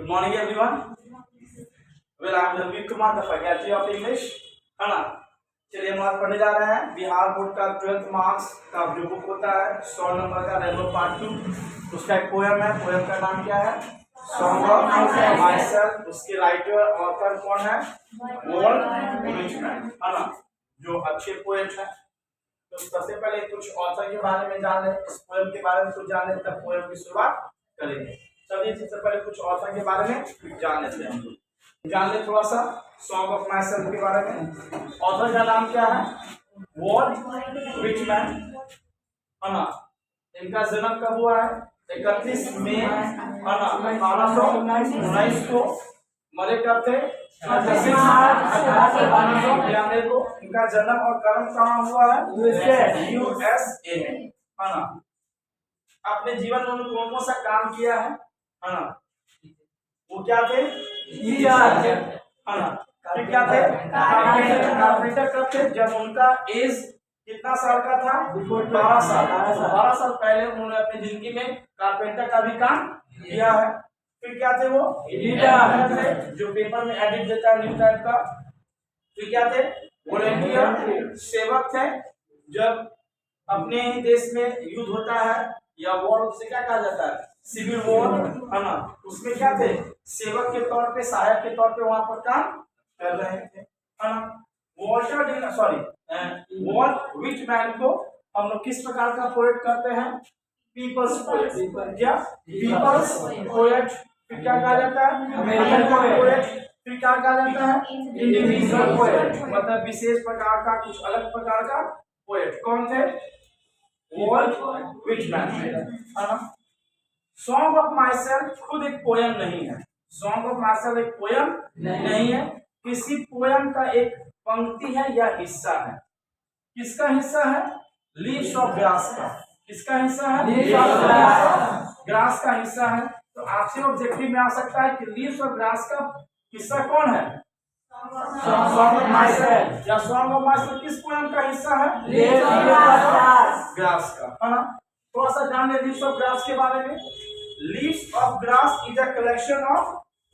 Good morning everyone. Well, I am Naveen Kumar, the faculty of English. है ना? चलिए हम आज पढ़ने जा रहे हैं बिहार बोर्ड का 12th मार्क्स का जो बुक होता है 100 नंबर का रेनो पार्ट 2, उसका एक पोएम है। पोएम का नाम क्या है? Song of myself. उसके राइटर ऑथर कौन है? वॉल्ट व्हिटमैन, है ना? जो अच्छे पोएट हैं। तो सबसे पहले कुछ ऑथर के बारे में जान लें, इस पोएम के बारे में कुछ जान लें, तब पोएम की शुरुआत करेंगे। चलिए सबसे पहले कुछ ऑथर के बारे में जान लेते हैं। हम लोग जान ले थोड़ा सा सॉन्ग ऑफ माइसेल्फ के बारे में। ऑथर का नाम क्या है? वॉल्ट व्हिटमैन, है ना? इनका जन्म कब हुआ है? 31 मई, है ना, 1819 को। मरे कब थे? 26 मार्च 1892 को। इनका जन्म और कर्म कहाँ हुआ है? USA में, है ना? अपने जीवन में उन्होंने कौन कौन सा काम किया है ना? वो क्या थे? है ना? फिर क्या थे? कारपेंटर कब थे? जब उनका एज कितना साल का था? 12 साल। 12 साल पहले उन्होंने अपनी जिंदगी में कारपेंटर का भी काम किया है। फिर क्या थे? वो एडिटर थे, जो पेपर में एडिट देता है न्यूज टाइप का। फिर क्या थे? वॉलंटियर, सेवक थे। जब अपने ही देश में युद्ध होता है या वॉर, उसे क्या कहा जाता है? सिविल वॉर, है ना? उसमें क्या थे? सेवक के तौर पे, सहायक के तौर पे वहां पर काम कर रहे थे, है ना? वॉल्ट व्हिटमैन को हम लोग किस प्रकार का पोएट कहते हैं? People's poet. क्या? People's poet. फिर क्या कहा जाता है? American poet. फिर क्या कहा जाता है? इंडिविजुअल पोएट, मतलब विशेष प्रकार का, कुछ अलग प्रकार का पोएट। कौन थे? वॉल्ट व्हिटमैन, है ना? सॉन्ग ऑफ माइसेल्फ खुद एक पोयम नहीं है। सॉन्ग ऑफ माइसेल्फ एक पोयम नहीं है, किसी पोयम का एक पंक्ति है या हिस्सा है। किसका हिस्सा है? लीव्स ऑफ ग्रास का। किसका हिस्सा है? लीव्स ऑफ ग्रास का हिस्सा है। तो आपसे ऑब्जेक्टिव में आ सकता है कि लीव्स ऑफ ग्रास का हिस्सा कौन है? Song of myself. या सॉन्ग ऑफ माइसेल्फ किस पोयम का हिस्सा है? लीव्स ऑफ ग्रास का, है ना? थोड़ा सा जान ले लीव्स ऑफ ग्रास के बारे में। Leaves of grass is a collection of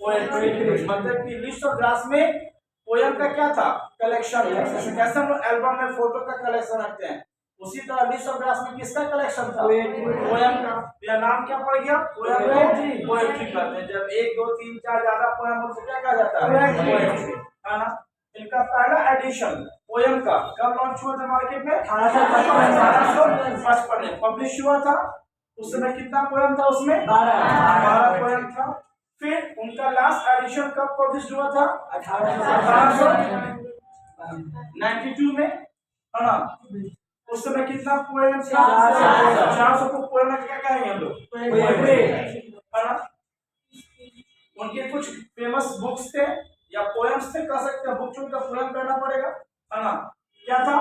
poetry, मतलब कि लीव्स ऑफ ग्रास में पोयम का क्या था? कलेक्शन था। जैसे हम लोग एल्बम में फोटो का कलेक्शन रखते हैं, उसी तरह लीव्स ऑफ ग्रास में किसका कलेक्शन था? पोयम का। यह नाम क्या पड़ गया? पोएट्री। पोएट्री कहते हैं जब 1 2 3 4 ज्यादा पोयम हो तो क्या कहा जाता है? पोएट्री, है ना? इनका पहला एडिशन पोयम का कब लॉन्च हुआ था मार्केट में? 1855 में पब्लिश हुआ था। उस समय कितना पोयम था उसमें? 12 पोयम था। फिर उनका लास्ट एडिशन कब पब्लिश हुआ था? 1892 में, है ना? उस समय कितना पोयम था? 400 को पोयम क्या कहेंगे हम लोग? है ना? उनके कुछ फेमस बुक्स थे या पोएम्स थे, कह सकते हैं। बुक चुन का पोएम करना पड़ेगा, है ना? क्या था?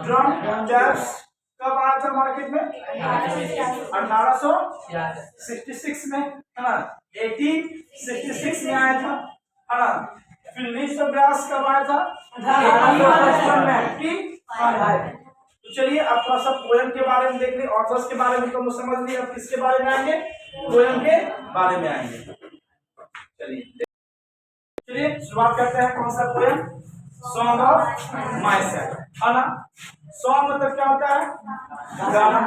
Drum taps. कब आया था मार्केट में? 1866 में, है ना? 1866 में आया था, है ना? फिर लीव्स ऑफ ग्रास कब आया था? 1855 में। तो चलिए अब थोड़ा सा पोएम के बारे में देख लें। ऑथर्स के बारे में तो समझ लिए, अब किसके बारे में आएंगे? पोएम के बारे में आएंगे। चलिए शुरुआत करते हैं। कौन सा पोएम? सॉन्ग ऑफ माइसेल्फ, है ना? सॉन्ग मतलब क्या होता है? गाना।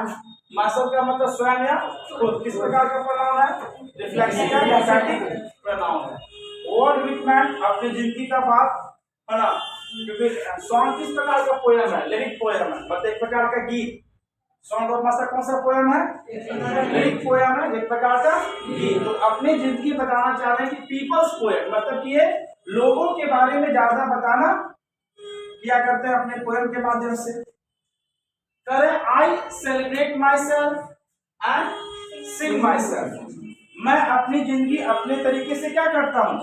माइसेल्फ का मतलब स्वयं या खुद। किस प्रकार का प्रोनाउन है? रिफ्लेक्सिव या एम्फैटिक प्रोनाउन है। वॉल्ट व्हिटमैन अपनी जिंदगी का बात, है ना? क्योंकि सॉन्ग किस प्रकार का पोएम है? लिरिक पोएम है, मतलब एक प्रकार का गीत। सॉन्ग ऑफ माइसेल्फ कौन सा पोएम है? लिरिक पोएम है, एक प्रकार का गीत। तो अपनी जिंदगी बताना चाह रहे हैं कि पीपल्स पोएम, मतलब कि ये लोगों के बारे में ज्यादा बताना किया करते हैं अपने पोएम के माध्यम से। करें I celebrate my self and Singh my self. मैं अपनी जिंदगी अपने तरीके से क्या करता हूँ?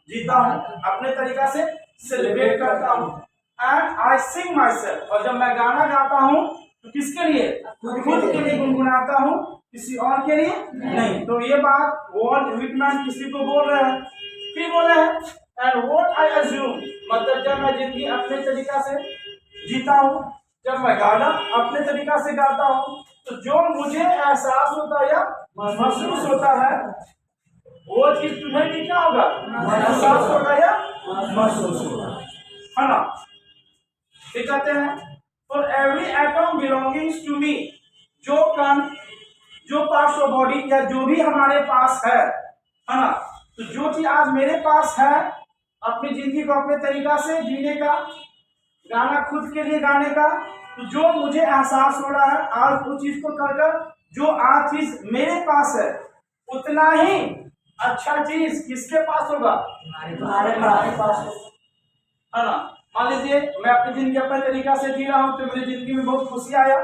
जीता हूँ, अपने तरीका से सेलिब्रेट करता हूँ। And I Singh my self, और जब मैं गाना गाता हूँ तो किसके लिए? खुद के लिए गुनगुनाता हूँ, किसी और के लिए नहीं। तो ये बात वॉल्ट व्हिटमैन किसी को बोल रहे हैं। फिर बोले हैं एंड व्हाट आई अज्यूम, मतलब जब मैं जिंदगी अपने तरीका से जीता हूँ, जब मैं गाना अपने तरीका से गाता हूँ, तो जो मुझे एहसास होता है या महसूस होता है वो चीज तुम्हें भी क्या होगा, एहसास होगा या महसूस होगा, है ना। ठीक कहते हैं, for every atom belongings to me, जो कण, जो पार्ट्स ऑफ बॉडी या जो भी हमारे पास है ना, तो जो चीज आज मेरे पास है, अपनी जिंदगी को अपने तरीका से जीने का, गाना खुद के लिए गाने का, तो जो मुझे एहसास हो रहा है आज उस चीज को कर कर, जो आज चीज मेरे पास है, उतना ही अच्छा चीज किसके पास होगा, हमारे पास, है ना। मान लीजिए मैं अपनी जिंदगी अपने तरीका से जी रहा हूँ, तो मेरी जिंदगी में बहुत खुशी आया,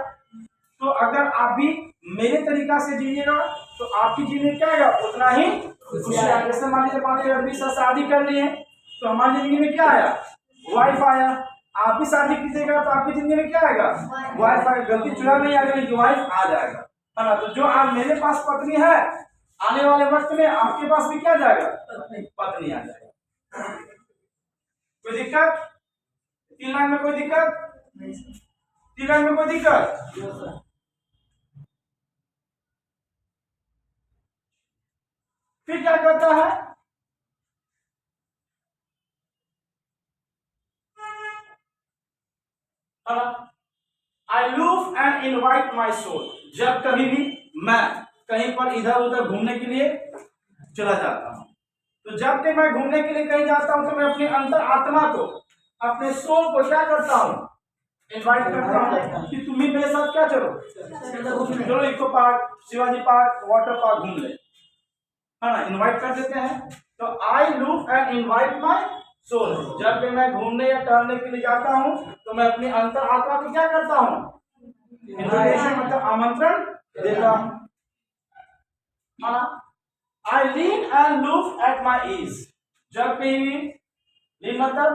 तो अगर आप भी मेरे तरीका से जीजिएगा तो आपकी जीवन में क्या आएगा, उतना ही खुशी आएगा। जैसे मान लीजिए अभी शादी कर लिए तो हमारी जिंदगी में क्या आया, वाइफ आया। आप भी शादी कीजिएगा तो आपकी जिंदगी में क्या आएगा, वाइफ आएगा। गलती चुनाव नहीं आएगा लेकिन वाइफ आ जाएगा, है ना। तो जो आज मेरे पास पत्नी है, आने वाले वक्त में आपके पास भी क्या जाएगा, पत्नी आ जाएगा। कोई दिक्कत, 3 लाइन में कोई दिक्कत, 3 लाइन में कोई दिक्कत। फिर क्या करता है, I loaf and invite my soul, जब कभी भी मैं कहीं पर इधर उधर घूमने के लिए चला जाता हूं, तो जब तक मैं घूमने के लिए कहीं जाता हूं तो मैं अपनी अंतर आत्मा को, अपने सोल को क्या करता हूं, इनवाइट करता हूं कि तुम भी मेरे साथ क्या चलो, चलो eco park, Shivaji park, water park घूम ले, है ना। इनवाइट कर देते हैं। तो I loaf and invite my soul, जब भी मैं घूमने या टहलने के लिए जाता हूं तो मैं अपनी अंतर आत्मा को क्या करता हूं, इनविटेशन मतलब आमंत्रण देता हूं। I lean and loaf at my ease, जब भी लीन मतलब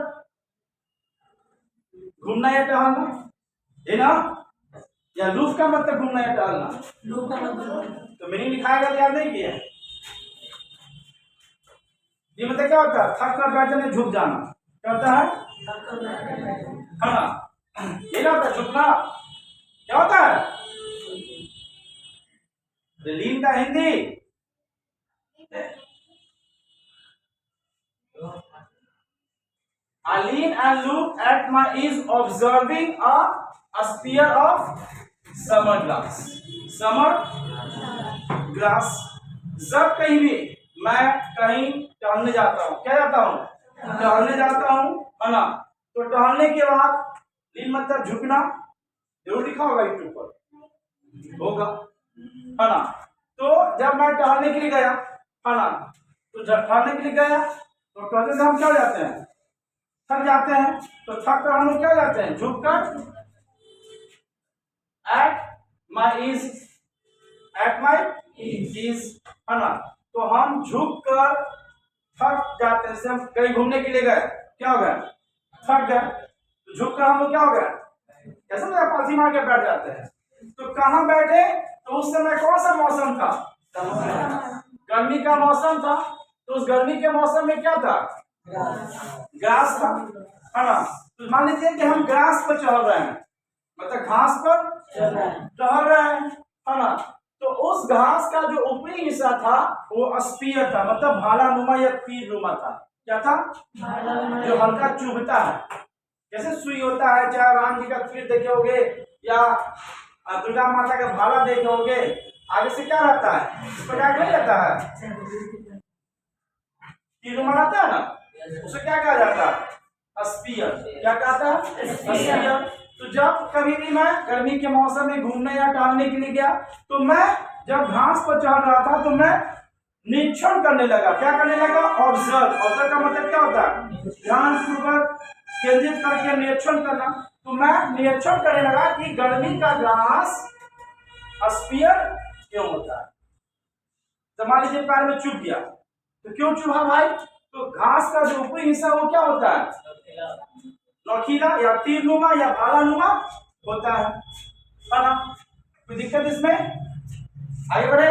घूमना या टहलना, है ना, या लूफ का मतलब घूमना या टहलना, लूफ का मतलब तो मीनिंग लिखाएगा तो याद नहीं किया। ये मतलब क्या होता है, थक कर बैठ जाने, झुक जाना, क्या होता है, हाँ ये ना होता है झुकना, क्या होता है, लीन का Hindi I lean and look at my ease, observing a sphere of summer glass. Summer glass. जब कहीं भी मैं कहीं टहलने जाता हूँ, क्या जाता हूँ, टहलने जाता हूँ, है ना। तो टहलने के बाद लीन मतलब झुकना, जरूर लिखा होगा यूट्यूब पर, होगा, है ना। तो जब मैं टहलने के लिए गया, है ना, तो जब टहलने के लिए गया तो टहलने से हम क्या हो जाते हैं, थक जाते हैं, तो थक कर हम लोग क्या जाते हैं, झुक कर, at my is, at my is, है ना। तो हम झुक कर थक जाते हैं, जैसे हम कहीं घूमने के लिए गए, क्या हो गया, थक गए, तो झुक कर हम लोग क्या हो गया, कैसे ना पालथी मार के बैठ जाते हैं। तो कहाँ बैठे, तो उस समय कौन सा मौसम था, गर्मी का मौसम था, तो उस गर्मी के मौसम में क्या था, ग्रास था, है ना। तो मान लीजिए कि हम ग्रास पर चढ़ रहे हैं, मतलब घास पर टहल रहे हैं, है ना। तो उस घास का जो ऊपरी हिस्सा था वो स्फीयर था, मतलब भालानुमा या तीर नुमा था, क्या था, जो हल्का चुभता है, जैसे सुई होता है, चाहे राम जी का तीर देखे होगे या दुर्गा माता का भाला देखे होगे, आगे से क्या रहता है, इस पर क्या नहीं रहता है, तीर नुमा रहता है ना, उसे क्या कहा जाता है, स्फीयर, क्या कहता है, स्फीयर। तो जब कभी भी मैं गर्मी के मौसम में घूमने या टहलने के लिए गया, तो मैं जब घास पर चढ़ रहा था तो मैं निरीक्षण करने लगा, क्या करने लगा, ऑब्जर्व, ऑब्जर्व का मतलब क्या होता है, ध्यानपूर्वक केंद्रित करके निरीक्षण करना। तो मैं निरीक्षण करने लगा कि गर्मी का घास स्फीयर क्यों होता है। तो मान लीजिए पैर में चुभ गया, तो क्यों चुभा भाई, तो घास का जो ऊपरी हिस्सा वो क्या होता है, नौकीला या तीरनुमा या भालानुमा होता है ना। कोई दिक्कत इसमें, आगे बढ़े,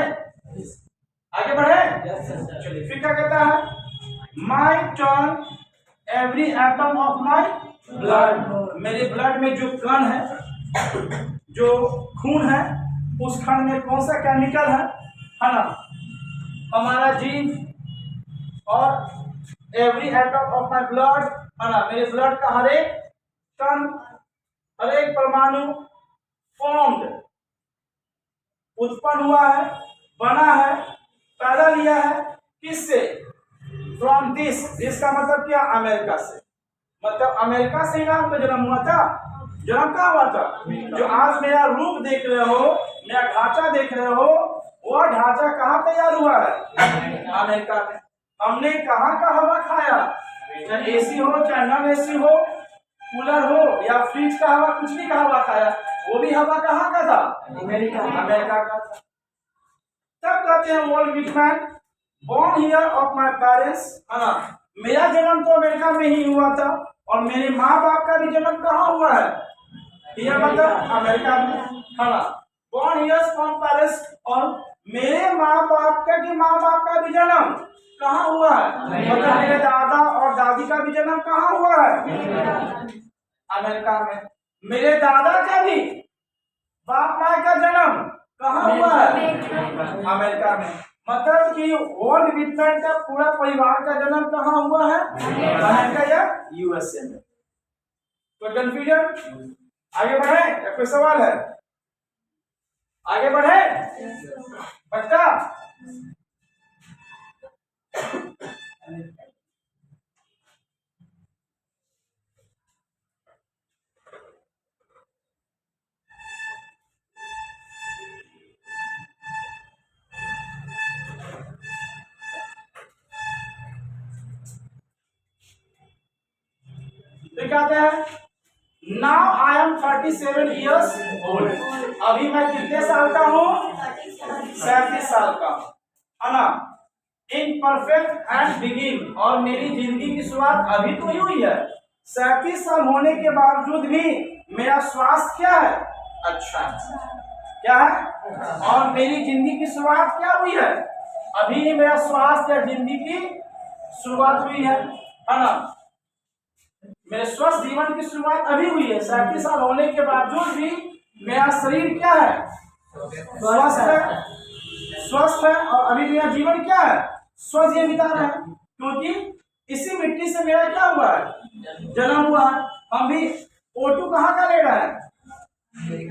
आगे बढ़े, चलिए फिर क्या कहता है, my turn every atom of my blood, मेरे ब्लड में जो कण है, जो खून है, उस खंड में कौन सा केमिकल है ना, हमारा जीन और every atom of my blood, है ना, मेरे ब्लड का हर एक कण, हर एक परमाणु फॉर्म्ड, उत्पन्न हुआ है, बना है, पैदा लिया है, किससे? फ्रॉम दिस का मतलब क्या? अमेरिका से। मतलब अमेरिका से ही ना उनका जन्म हुआ था। जन्म कहाँ हुआ था? जो आज मेरा रूप देख रहे हो, मेरा ढांचा देख रहे हो, वह ढांचा कहाँ तैयार हुआ है? अमेरिका में। हमने कहाँ का हवा खाया? चाहे एसी हो, चाहे नॉन एसी हो, कूलर हो या फ्रिज का हवा, कुछ भी का हवा खाया, वो भी हवा कहाँ का था? अमेरिका का था। तब कहते हैं world Whitman born here of my parents, है ना, मेरा जन्म तो अमेरिका में ही हुआ था और मेरे माँ बाप का भी जन्म कहाँ हुआ है? ये मतलब अमेरिका में, है ना। born here from parents, और मेरे माँ बाप का कि माँ बाप का भी जन्म कहाँ हुआ है? मतलब मेरे दादा और दादी का भी जन्म कहाँ हुआ है? अमेरिका में। मेरे दादा का भी बाप माँ का जन्म कहाँ हुआ है? अमेरिका में। मतलब कि वर्ल्ड विटमैन का पूरा परिवार का जन्म कहाँ हुआ है? अमेरिका या यूएसए में। तो कंफ्यूजन? आगे बढ़े या कोई सवाल है? आगे बढ़े? पक्का? कहते हैं now I am 37 years old। अभी मैं कितने साल का हूँ? 37 साल का, है ना। इन परफेक्ट एंड बिगिन, और मेरी जिंदगी की शुरुआत अभी तो हुई है। 37 साल होने के बावजूद भी मेरा स्वास्थ्य क्या है? अच्छा क्या है? और मेरी जिंदगी की शुरुआत क्या हुई है? अभी ही मेरा स्वास्थ्य या जिंदगी की शुरुआत हुई है ना। मेरे स्वस्थ जीवन की शुरुआत अभी हुई है। 37 साल होने के बावजूद भी मेरा शरीर क्या है? स्वस्थ है और अभी मेरा जीवन क्या है? स्वस्थ ये बिता रहा है, क्योंकि इसी मिट्टी से मेरा क्या हुआ है? जन्म हुआ है। हम भी O2 कहाँ का ले रहे हैं?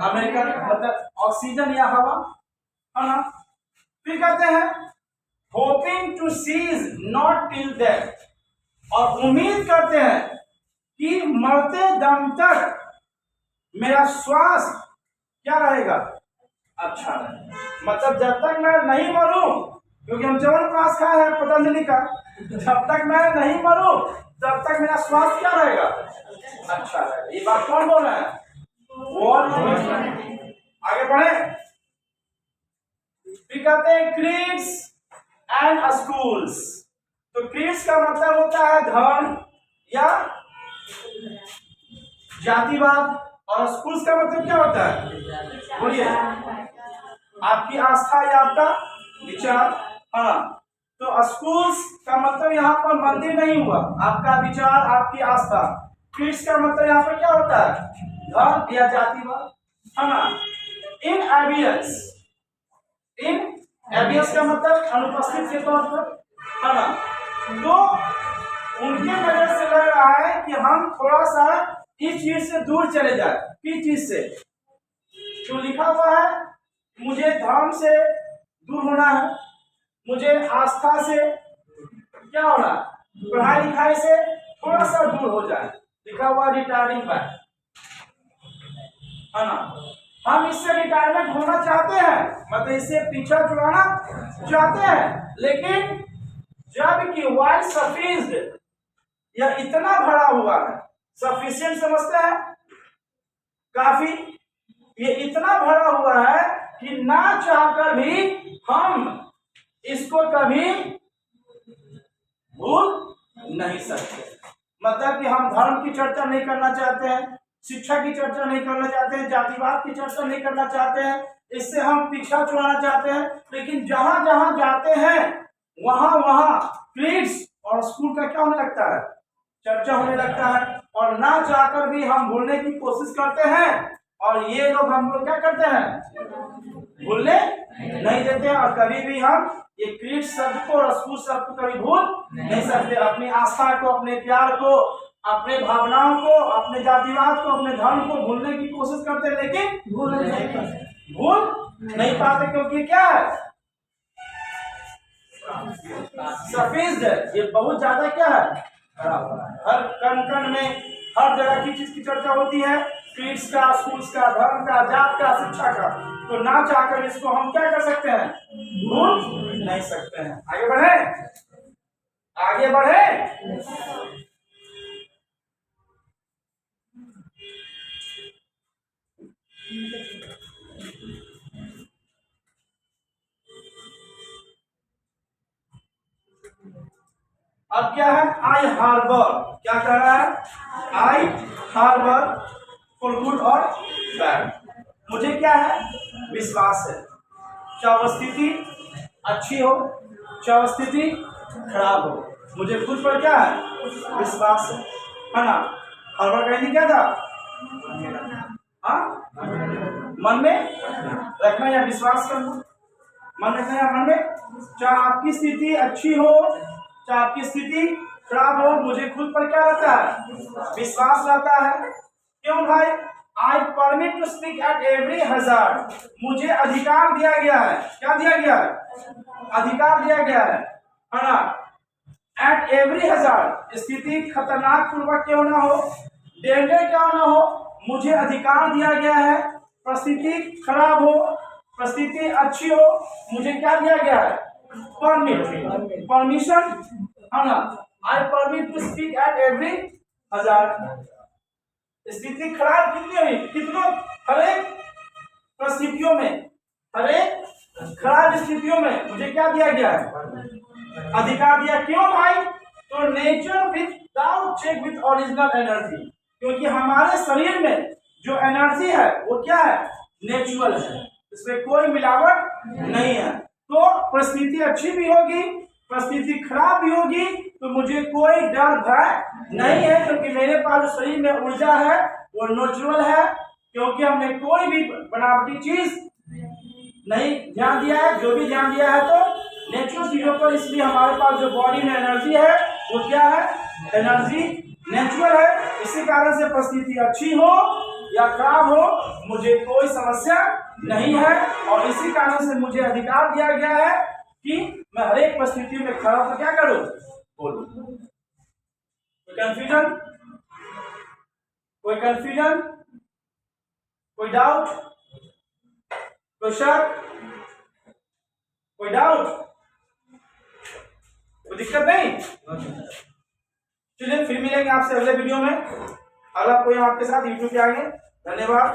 अमेरिका का, मतलब ऑक्सीजन या हवा, है ना। फिर कहते हैं hoping to cease not till death, और उम्मीद करते हैं कि मरते दम तक मेरा स्वास्थ्य क्या रहेगा? अच्छा रहेगा। मतलब जब तक मैं नहीं मरूं, क्योंकि हम च्यवनप्राश खाए हैं पतंजलि का, जब तक मैं नहीं मरूं तब तक मेरा स्वास्थ्य क्या रहेगा? अच्छा रहेगा। ये बात कौन बोल रहा है? आगे बढ़े। फिर कहते हैं क्रीड्स एंड स्कूल्स। तो क्रीड्स का मतलब होता है धर्म या जातिवाद, और स्कूल्स का मतलब क्या होता है? बोलिए। आपकी आस्था या आपका विचार, हाँ। तो स्कूल्स का मतलब यहाँ पर मंदिर नहीं हुआ, आपका विचार, आपकी आस्था। क्रीड्स का मतलब यहाँ पर क्या होता है? धर्म या जातिवाद, है ना। इन एबियस का मतलब अनुपस्थित के तौर पर, है ना। तो उनके नजर से लग रहा है कि हम थोड़ा सा इस चीज से दूर चले जाए। किस चीज से? जो लिखा हुआ है मुझे धर्म से दूर होना है, मुझे आस्था से क्या होना, पढ़ाई लिखाई से थोड़ा सा दूर हो जाए। लिखा हुआ रिटायरिंग बैक, है ना। हम इससे रिटायरमेंट होना चाहते हैं, मतलब इससे पीछा छुड़ाना चाहते हैं, लेकिन जब कि वाइल सफिशिएंट, यह इतना भरा हुआ है, सफिशिएंट समझते हैं, काफी, ये इतना भरा हुआ है कि ना चाहकर भी हम इसको कभी भूल नहीं सकते। मतलब कि हम धर्म की चर्चा नहीं करना चाहते हैं, शिक्षा की चर्चा नहीं करना चाहते हैं, जातिवाद की चर्चा नहीं करना चाहते हैं, इससे हम पीछा छुड़ाना चाहते हैं। लेकिन जहां जहां जाते हैं वहां वहां क्रीड्स और स्कूल का क्या होने लगता है? चर्चा होने लगता है, और ना चाहकर भी हम भूलने की कोशिश करते हैं, और ये लोग हम लोग क्या करते हैं? भूलने नहीं देते हैं, और कभी भी हम ये क्रीड शब्द को, रसूल शब्द को कभी भूल नहीं सकते। अपनी आस्था को, अपने प्यार को, अपने भावनाओं को, अपने जातिवाद को, अपने धर्म को भूलने की कोशिश करते, लेकिन भूल नहीं पाते, क्योंकि क्या है, सफेद है, ये बहुत ज्यादा क्या है, हर कण कण में, हर जगह की चीज की चर्चा होती है, क्रीड्स का, स्कूल्स का, धर्म का, जात का, शिक्षा का। तो ना चाहकर इसको हम क्या कर सकते हैं, भूल नहीं सकते हैं। आगे बढ़े, आगे बढ़े। अब क्या है, आई हार्बर, क्या कह रहा है, आई हार्बर फॉर गुड और बैड। मुझे क्या है, विश्वास है, चाहे स्थिति अच्छी हो, चाहे स्थिति खराब हो, मुझे खुद पर क्या है, विश्वास है ना। हार्बर का क्या था, मन में रखना या विश्वास करना, मन रखना या मन में, चाहे आपकी स्थिति अच्छी हो, चाहे आपकी स्थिति खराब हो, मुझे खुद पर क्या रहता है, विश्वास रहता है। क्यों भाई, I permit to speak at every hazard, मुझे अधिकार दिया गया है, क्या दिया गया है, अधिकार दिया गया है ना। एट एवरी हजार्ड, स्थिति खतरनाक पूर्वक क्यों ना हो, डेंजर क्यों ना हो, मुझे अधिकार दिया गया है। परिस्थिति खराब हो, परिस्थिति अच्छी हो, मुझे क्या दिया गया है, परमिशन है ना। I permit to speak at every hazard. स्थिति खराब कितनी हुई, कितनों, हर एक परिस्थितियों में, हर एक खराब स्थितियों में मुझे क्या दिया गया है, अधिकार दिया। क्यों भाई, तो nature without check with original energy, क्योंकि हमारे शरीर में जो एनर्जी है वो क्या है, नेचुरल है, इसमें कोई मिलावट नहीं है। तो परिस्थिति अच्छी भी होगी, परिस्थिति खराब भी होगी, तो मुझे कोई डर भय नहीं है, क्योंकि मेरे पास जो शरीर में ऊर्जा है वो नेचुरल है, क्योंकि हमने कोई भी बनावटी चीज नहीं ध्यान दिया है, जो भी ध्यान दिया है तो नेचुरल चीजों पर। इसलिए हमारे पास जो बॉडी में एनर्जी है वो क्या है, एनर्जी नेचुरल है। इसी कारण से परिस्थिति अच्छी हो या खराब हो, मुझे कोई समस्या नहीं है, और इसी कारण से मुझे अधिकार दिया गया है कि मैं हर एक परिस्थिति में खड़ा होकर क्या करूं, बोलूं। कोई कंफ्यूजन, कोई कंफ्यूजन, कोई डाउट, कोई शक, कोई डाउट, कोई दिक्कत नहीं। चलिए फिर मिलेंगे आपसे अगले वीडियो में, अगला कोई आपके साथ यूट्यूब पे आएंगे। धन्यवाद।